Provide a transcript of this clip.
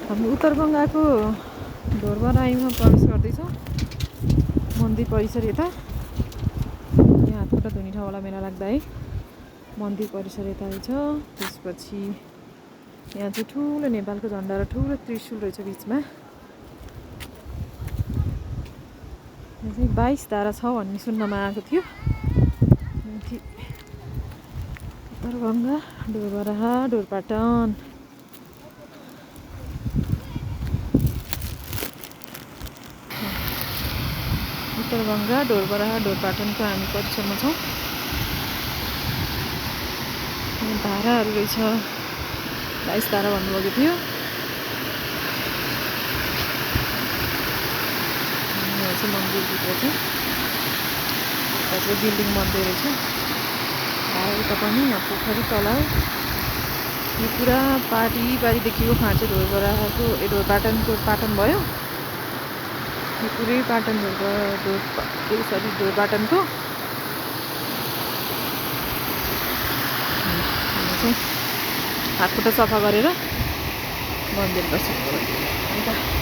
हामी उत्तर गङ्गाको ढोरबराईमा प्रवेश गर्दैछौँ। मन्दिर परिसर यता यहाँ हातखुट्टा धुने ठाउँवाला मेला लाग्दा है मन्दिर परिसर यता रहेछ। त्यसपछि यहाँ चाहिँ ठुलो नेपालको झन्डा र ठुलो त्रिशूल रहेछ बिचमा। यहाँ चाहिँ 22 धारा छ भन्ने सुन्नमा आएको थियो। उत्तरगङ्गा ढोरबराहा ढोरपाटन उत्तरगङ्गा ढोरबराहा ढोरपाटनको हामी परिसरमा छौँ। यहाँ धाराहरू रहेछ 22 धारा भन्नुभएको थियो। यहाँ चाहिँ मन्दिरभित्र चाहिँ यता चाहिँ बिल्डिङ बन्दै रहेछ। यता पनि यहाँ पोखरी तलाउ यो पुरा पारीदेखिको खाँचो ढोरबराहाको ढोरपाटनको पाटन भयो। यो पुरै पाटन ढोरपाटनको हातखुट्टा सफा गरेर मन्दिर दर्शन गरौँ।